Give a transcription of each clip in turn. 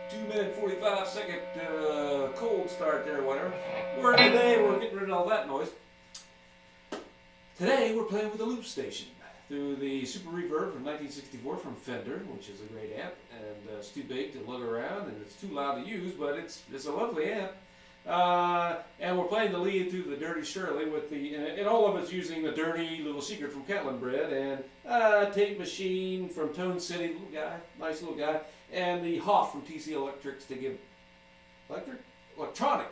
2 minute 45 second cold start there, whatever. Today we're getting rid of all that noise. Today we're playing with the loop station through the Super Reverb from 1964 from Fender, which is a great amp, and it's too big to lug around and it's too loud to use, but it's a lovely amp. And we're playing the lead through the Dirty Shirley with and all of it's using the Dirty Little Secret from Catlin Bread and Tape Machine from Tone City, little guy, nice little guy, and the Hoff from TC Electronic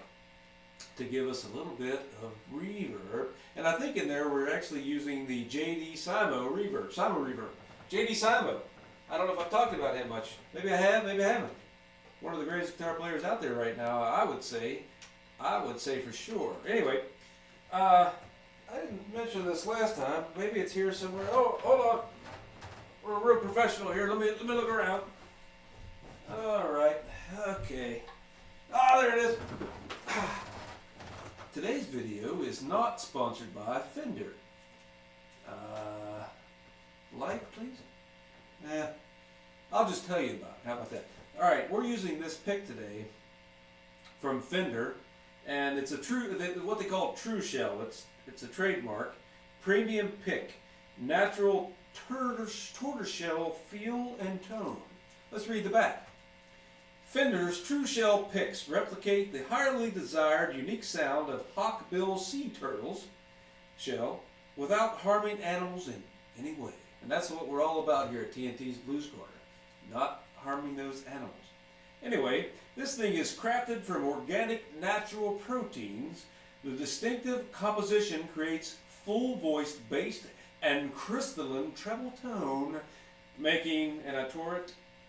to give us a little bit of reverb. And I think in there we're actually using the JD Simo reverb. JD Simo. I don't know if I've talked about him much. Maybe I have, maybe I haven't. One of the greatest guitar players out there right now, I would say for sure. Anyway, I didn't mention this last time. Maybe it's here somewhere. Oh, hold on. We're real professional here. Let me look around. All right. Okay. Ah, there it is. Today's video is not sponsored by Fender. Like, please? I'll just tell you about it. How about that? All right, we're using this pick today from Fender, and it's what they call true shell. It's a trademark premium pick, natural tortoiseshell feel and tone. Let's read the back. Fender's true shell picks replicate the highly desired unique sound of hawkbill sea turtles shell without harming animals in any way. And that's what we're all about here at TNT's Blues Corner, not harming those animals. Anyway, this thing is crafted from organic natural proteins. The distinctive composition creates full-voiced bass and crystalline treble tone, making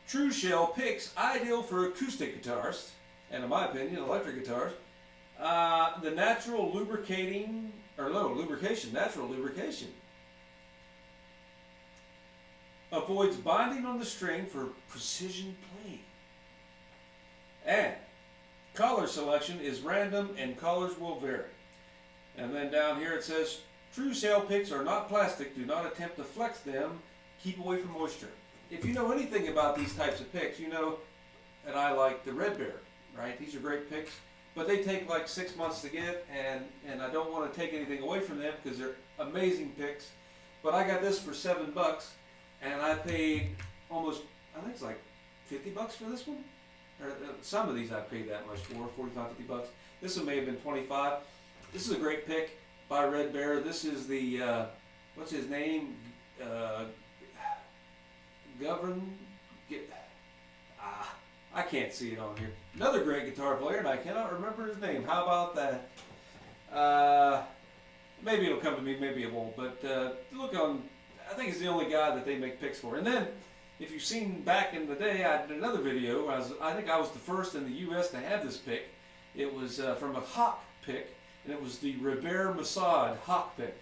true shell picks ideal for acoustic guitarists, and in my opinion, electric guitars. The natural lubrication avoids binding on the string for precision playing. And color selection is random and colors will vary. And then down here it says, true shell picks are not plastic. Do not attempt to flex them. Keep away from moisture. If you know anything about these types of picks, you know that I like the Red Bear, right? These are great picks, but they take like 6 months to get, and I don't want to take anything away from them because they're amazing picks. But I got this for $7, and I paid almost, I think it's like $50 for this one. Or some of these I paid that much for, 45, $50. This one may have been 25. This is a great pick by Red Bear. This is the, what's his name? I can't see it on here. Another great guitar player, and I cannot remember his name. How about that? Maybe it'll come to me, maybe it won't. But look on, I think he's the only guy that they make picks for. And then, if you've seen back in the day, I did another video. I think I was the first in the U.S. to have this pick. It was from a Hawk pick, and it was the Robert Mossad Hawk pick.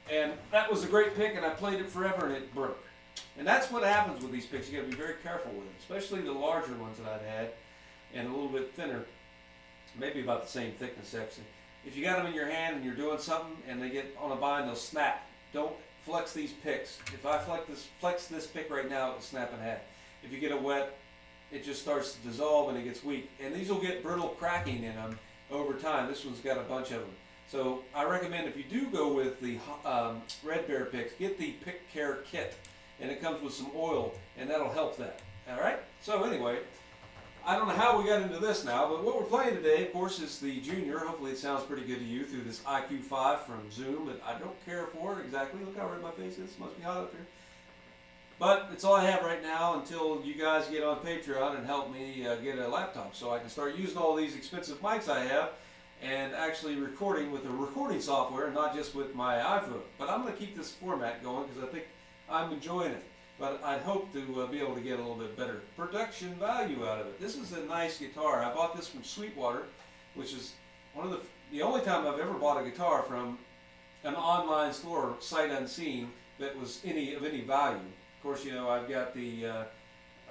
And that was a great pick, and I played it forever, and it broke. And that's what happens with these picks. You got to be very careful with them, especially the larger ones that I've had, and a little bit thinner, maybe about the same thickness actually. If you got them in your hand and you're doing something, and they get on a bind, they'll snap. Don't flex these picks. If I flex this pick right now, it'll snap in half. If you get it wet, it just starts to dissolve and it gets weak. And these will get brittle cracking in them over time. This one's got a bunch of them. So I recommend if you do go with the Red Bear picks, get the Pick Care Kit. And it comes with some oil, and that'll help that. All right? So anyway, I don't know how we got into this now, but what we're playing today, of course, is the Junior. Hopefully it sounds pretty good to you through this IQ5 from Zoom, but I don't care for it exactly. Look how red my face is. Must be hot up here. But it's all I have right now until you guys get on Patreon and help me get a laptop so I can start using all these expensive mics I have and actually recording with the recording software and not just with my iPhone. But I'm going to keep this format going because I think I'm enjoying it, but I hope to be able to get a little bit better production value out of it. This is a nice guitar. I bought this from Sweetwater, which is one of the only time I've ever bought a guitar from an online store, sight unseen, that was of any value. Of course, you know, I've got the,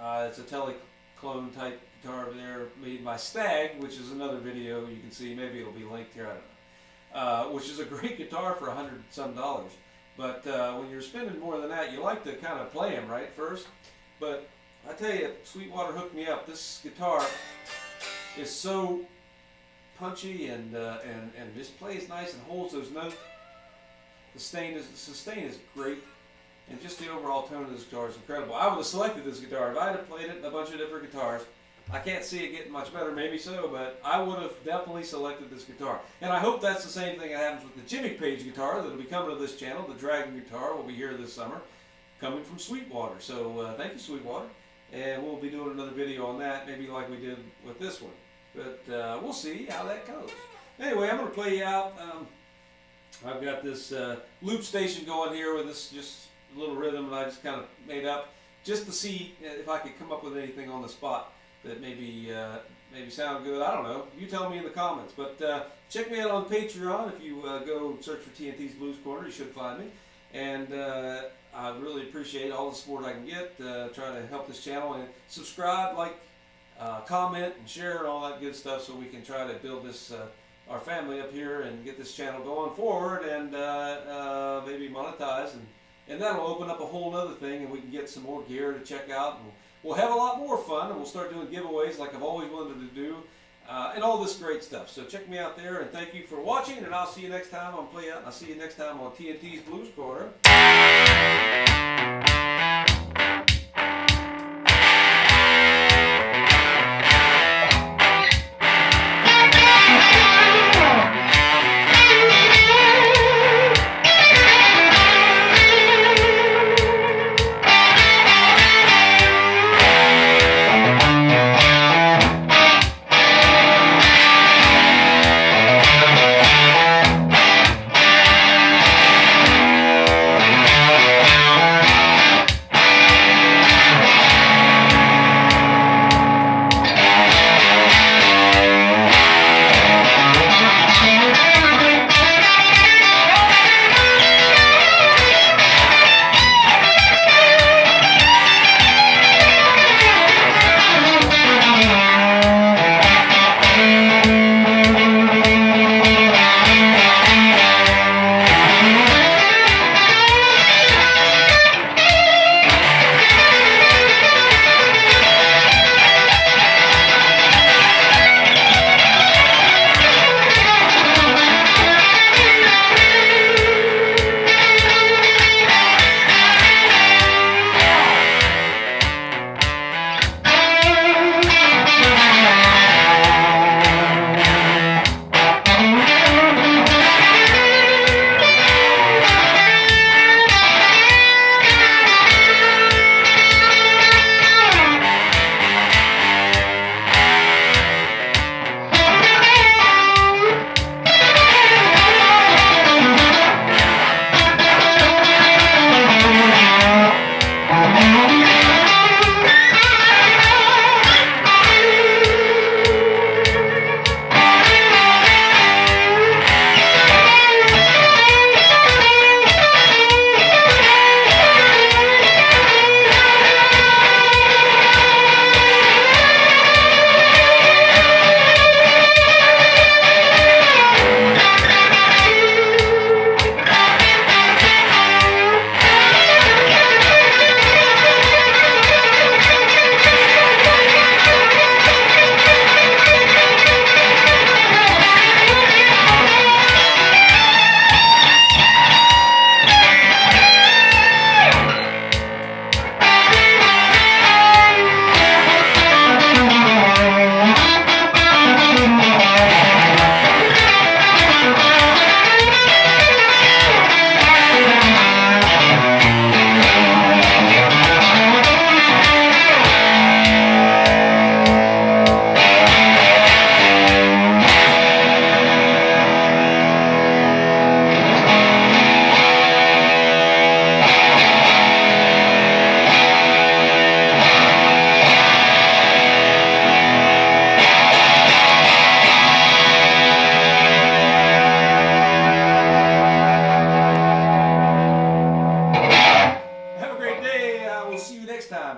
it's a Teleclone type guitar over there made by Stag, which is another video you can see. Maybe it'll be linked here, I don't know. Which is a great guitar for $100 some. But when you're spending more than that, you like to kind of play them right first. But I tell you, Sweetwater hooked me up. This guitar is so punchy and just plays nice and holds those notes. The sustain is great, and just the overall tone of this guitar is incredible. I would have selected this guitar if I had played it in a bunch of different guitars. I can't see it getting much better, maybe so, but I would have definitely selected this guitar. And I hope that's the same thing that happens with the Jimmy Page guitar that'll be coming to this channel. The Dragon guitar will be here this summer, coming from Sweetwater. So thank you, Sweetwater. And we'll be doing another video on that, maybe like we did with this one. But we'll see how that goes. Anyway, I'm going to play you out. I've got this loop station going here with this just little rhythm that I just kind of made up just to see if I could come up with anything on the spot that maybe sound good. I don't know. You tell me in the comments. But check me out on Patreon. If you go search for TNT's Blues Corner, you should find me. And I really appreciate all the support I can get. Try to help this channel, and subscribe, like, comment, and share, and all that good stuff, so we can try to build this our family up here and get this channel going forward, and maybe monetize, and that'll open up a whole other thing, and we can get some more gear to check out, and we'll have a lot more fun, and we'll start doing giveaways like I've always wanted to do, and all this great stuff. So check me out there, and thank you for watching, and I'll see you next time on Play Out, and I'll see you next time on TNT's Blues Corner.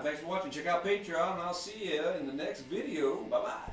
Thanks for watching. Check out Patreon, and I'll see you in the next video. Bye-bye.